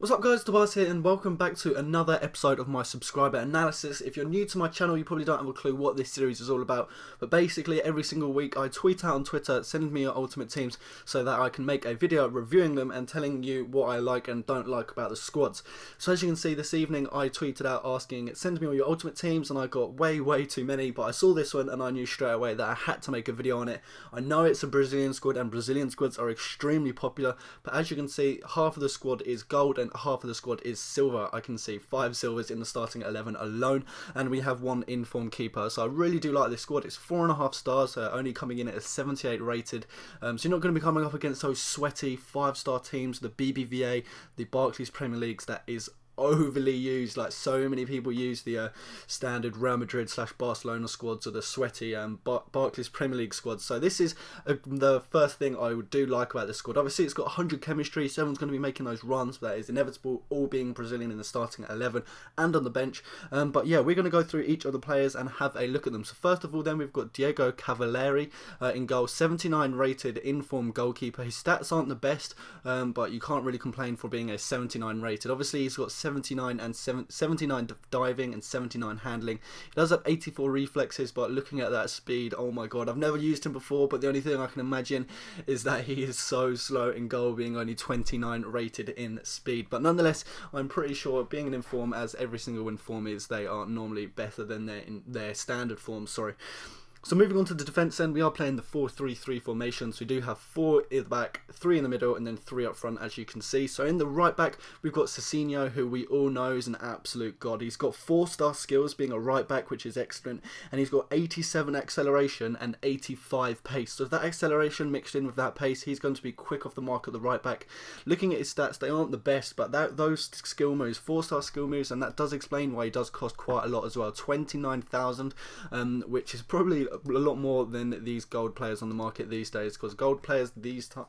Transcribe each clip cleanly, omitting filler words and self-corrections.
What's up guys, Tobias here and welcome back to another episode of my subscriber analysis. If you're new to my channel, you probably don't have a clue what this series is all about, but basically every single week I tweet out on Twitter, send me your ultimate teams so that I can make a video reviewing them and telling you what I like and don't like about the squads. So as you can see, this evening I tweeted out asking, send me all your ultimate teams, and I got way too many, but I saw this one and I knew straight away that I had to make a video on it. I know it's a Brazilian squad and Brazilian squads are extremely popular, but as you can see, half of the squad is gold and half of the squad is silver. I can see 5 silvers in the starting 11 alone, and we have 1 informed keeper. So I really do like this squad. It's 4.5 stars, only coming in at a 78 rated. So you're not going to be coming up against those sweaty 5-star teams, the BBVA, the Barclays Premier Leagues, that is overly used. Like, so many people use the standard Real Madrid / Barcelona squads or the sweaty Barclays Premier League squads. So this is the first thing I would do like about this squad. Obviously it's got 100 chemistry, so everyone's going to be making those runs, but that is inevitable, all being Brazilian in the starting 11 and on the bench. But yeah, we're going to go through each of the players and have a look at them. So first of all then, we've got Diego Cavalieri in goal, 79 rated informed goalkeeper. His stats aren't the best, but you can't really complain for being a 79 rated. Obviously he's got 79 diving and 79 handling. He does have 84 reflexes, but looking at that speed, oh my god, I've never used him before, but the only thing I can imagine is that he is so slow in goal, being only 29 rated in speed. But nonetheless, I'm pretty sure, being an inform, as every single inform is, they are normally better than their standard form, sorry. So moving on to the defence end, we are playing the 4-3-3 formation. So we do have 4 in the back, 3 in the middle, and then 3 up front, as you can see. So in the right back, we've got Cicinho, who we all know is an absolute god. He's got 4-star skills being a right back, which is excellent, and he's got 87 acceleration and 85 pace. So if that acceleration mixed in with that pace, he's going to be quick off the mark at the right back. Looking at his stats, they aren't the best, but those skill moves, 4-star skill moves, and that does explain why he does cost quite a lot as well. 29,000, which is probably a lot more than these gold players on the market these days, because gold players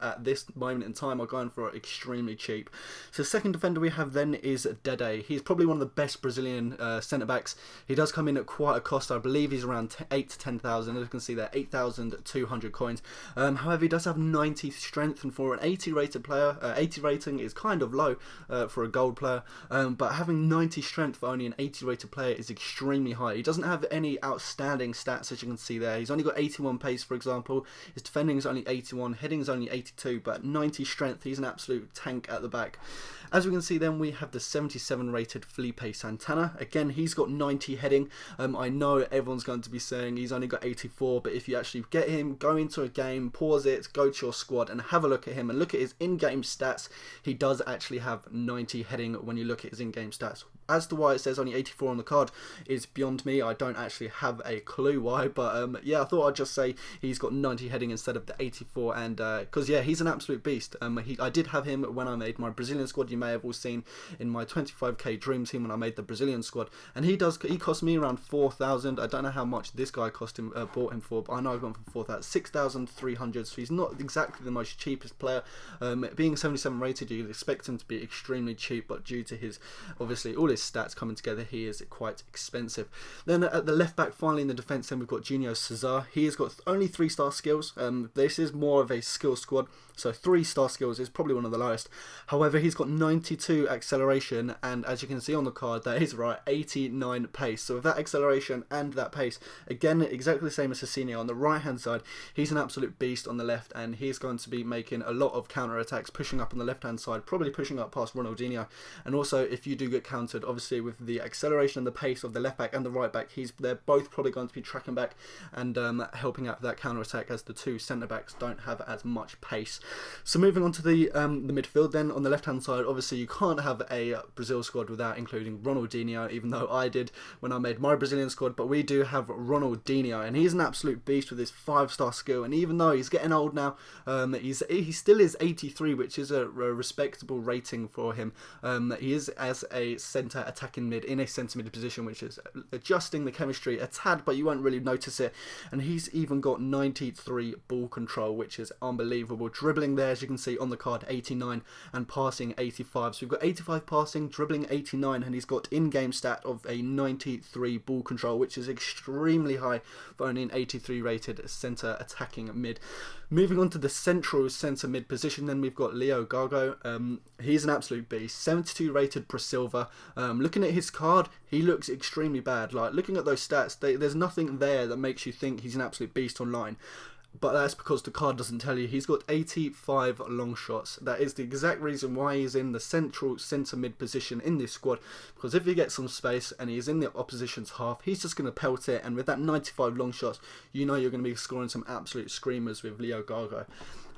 at this moment in time are going for extremely cheap. So the second defender we have then is Dede. He's probably one of the best Brazilian centre backs. He does come in at quite a cost. I believe he's around 8 to 10,000. As you can see there, 8,200 coins. However, he does have 90 strength, and for an 80 rated player, 80 rating is kind of low for a gold player, but having 90 strength for only an 80 rated player is extremely high. He doesn't have any outstanding stats, as you can see there. He's only got 81 pace, for example. His defending is only 81, heading is only 82, but 90 strength, he's an absolute tank at the back. As we can see then, we have the 77 rated Felipe Santana. Again, he's got 90 heading. I know everyone's going to be saying he's only got 84, but if you actually get him, go into a game, pause it, go to your squad and have a look at him and look at his in-game stats, he does actually have 90 heading when you look at his in-game stats. As to why it says only 84 on the card is beyond me. I don't actually have a clue why, but yeah, I thought I'd just say he's got 90 heading instead of the 84, and because yeah, he's an absolute beast. I did have him when I made my Brazilian squad. You may have all seen in my 25k dream team when I made the Brazilian squad, and he cost me around 4,000. I don't know how much this guy cost him, bought him for, but I know I've gone for 4,000, 6,300. So he's not exactly the most cheapest player. Being 77 rated, you'd expect him to be extremely cheap, but due to his, obviously, all his stats coming together, he is quite expensive. Then at the left back, finally in the defence, then we've got Junior Cesar. He has got only 3-star skills. This is more of a skill squad, so 3-star skills is probably one of the lowest. However, he's got 92 acceleration, and as you can see on the card, that is right, 89 pace. So with that acceleration and that pace, again, exactly the same as Cicinho on the right hand side, he's an absolute beast on the left, and he's going to be making a lot of counter attacks, pushing up on the left hand side, probably pushing up past Ronaldinho. And also, if you do get countered, obviously with the acceleration and the pace of the left back and the right back, they're both probably going to be tracking back and helping out that counter attack, as the two centre backs don't have as much pace. So moving on to the midfield then, on the left hand side, obviously you can't have a Brazil squad without including Ronaldinho, even though I did when I made my Brazilian squad, but we do have Ronaldinho, and he's an absolute beast with his 5-star skill. And even though he's getting old now, he still is 83, which is a respectable rating for him. He is as a centre attacking mid in a centre mid position, which is adjusting the chemistry a tad, but you won't really notice it it. And he's even got 93 ball control, which is unbelievable. Dribbling there, as you can see on the card, 89, and passing 85. So we've got 85 passing, dribbling 89, and he's got in-game stat of a 93 ball control, which is extremely high for only an 83 rated centre attacking mid. Moving on to the central centre mid position, then we've got Leo Gargo. He's an absolute beast, 72 rated per silver. Looking at his card, he looks extremely bad. Like, looking at those stats, there's nothing there that makes you think he's an absolute beast online. But that's because the card doesn't tell you. He's got 85 long shots. That is the exact reason why he's in the central centre mid position in this squad. Because if he gets some space and he's in the opposition's half, he's just going to pelt it. And with that 95 long shots, you know you're going to be scoring some absolute screamers with Leo Gargo.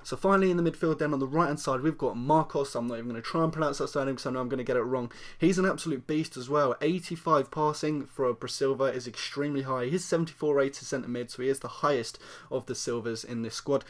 So finally in the midfield then on the right hand side we've got Marcos. I'm not even going to try and pronounce that surname because I know I'm going to get it wrong. He's an absolute beast as well. 85 passing for a Silva is extremely high. He's 74 rated centre mid, so he is the highest of the Silvers in this squad.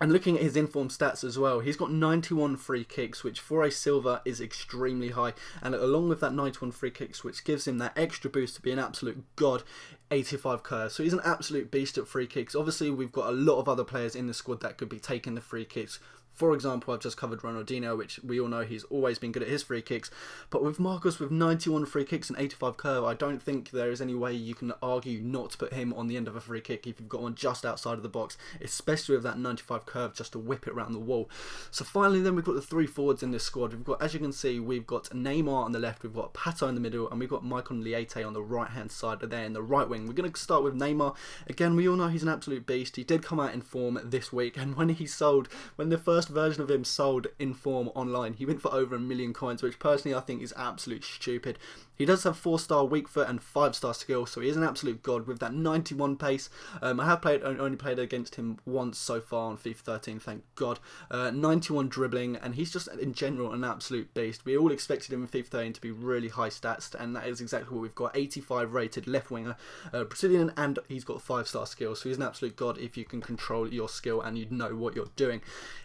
And looking at his informed stats as well, he's got 91 free kicks, which for a silver is extremely high. And along with that 91 free kicks, which gives him that extra boost to be an absolute god, 85 curve. So he's an absolute beast at free kicks. Obviously, we've got a lot of other players in the squad that could be taking the free kicks. For example, I've just covered Ronaldinho, which we all know he's always been good at his free kicks. But with Marcos with 91 free kicks and 85 curve, I don't think there is any way you can argue not to put him on the end of a free kick if you've got one just outside of the box, especially with that 95 curve just to whip it around the wall. So finally then we've got the three forwards in this squad. We've got, as you can see, we've got Neymar on the left, we've got Pato in the middle, and we've got Maicon Liete on the right hand side there in the right wing. We're going to start with Neymar. Again, we all know he's an absolute beast. He did come out in form this week, and when the first version of him sold in form online, he went for over 1 million coins, which personally I think is absolute stupid. He does have 4-star weak foot and 5-star skill, so he is an absolute god with that 91 pace. I have only played against him once so far on FIFA 13, thank God. 91 dribbling, and he's just in general an absolute beast. We all expected him in FIFA 13 to be really high stats, and that is exactly what we've got. 85 rated left winger, Brazilian, and he's got 5-star skill, so he's an absolute god if you can control your skill and you know what you're doing.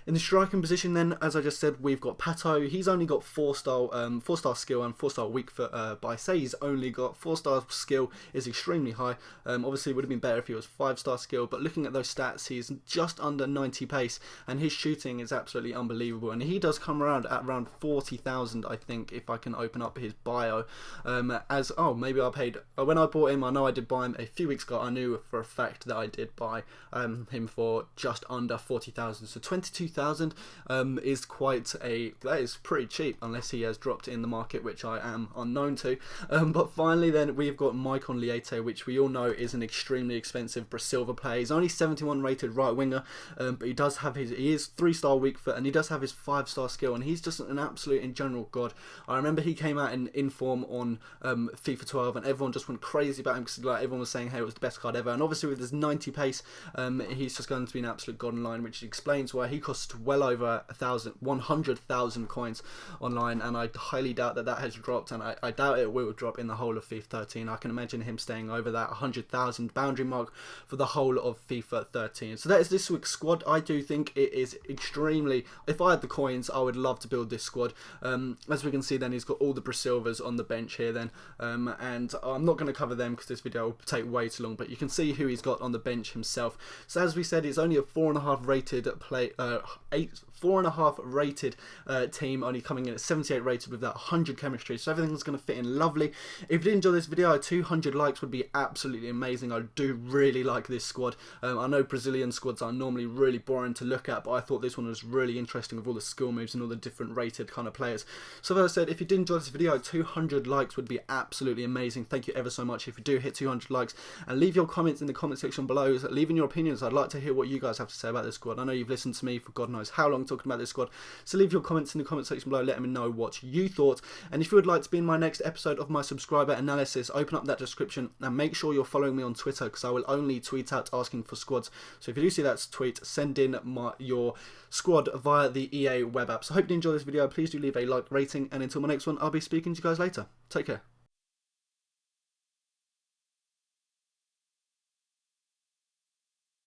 In the striking position then, as I just said, we've got Pato. He's only got 4-star skill and 4-star weak foot, but I say he's only got 4-star skill is extremely high. Obviously it would have been better if he was 5-star skill, but looking at those stats, he's just under 90 pace, and his shooting is absolutely unbelievable, and he does come around at around 40,000, I think, if I can open up his bio. Maybe I paid, when I bought him, I know I did buy him a few weeks ago, I knew for a fact that I did buy him for just under 40,000, so 22,000 is that is pretty cheap, unless he has dropped in the market, which I am unknown to. But finally then we've got Maicon Liete, which we all know is an extremely expensive Silva player. He's only 71 rated right winger, but he is 3-star weak foot, and he does have his 5-star skill, and he's just an absolute in general god. I remember he came out in form on FIFA 12, and everyone just went crazy about him because everyone was saying, hey, it was the best card ever. And obviously with his 90 pace, he's just going to be an absolute god online, which explains why he costs well over 100,000 coins online, and I highly doubt that has dropped, and I doubt it will drop in the whole of FIFA 13. I can imagine him staying over that 100,000 boundary mark for the whole of FIFA 13. So that is this week's squad. I do think it is extremely, if I had the coins, I would love to build this squad. As we can see then, he's got all the Brasilvas on the bench here then, and I'm not going to cover them because this video will take way too long, but you can see who he's got on the bench himself. So as we said, it's only a 4.5 rated 4.5 rated team, only coming in at 78 rated with that 100 chemistry, so everything's going to fit in lovely. If you did enjoy this video, 200 likes would be absolutely amazing. I do really like this squad. I know Brazilian squads are normally really boring to look at, but I thought this one was really interesting with all the skill moves and all the different rated kind of players. So as I said, if you did enjoy this video, 200 likes would be absolutely amazing. Thank you ever so much if you do hit 200 likes, and leave your comments in the comment section below, leaving your opinions. I'd like to hear what you guys have to say about this squad. I know you've listened to me for God knows how long talking about this squad, so leave your comments in the comment section below, let me know what you thought. And if you would like to be in my next episode of my subscriber analysis, open up that description and make sure you're following me on Twitter, because I will only tweet out asking for squads. So if you do see that tweet, send in your squad via the EA web app. So I hope you enjoy this video. Please do leave a like, rating, and until my next one, I'll be speaking to you guys later. Take care.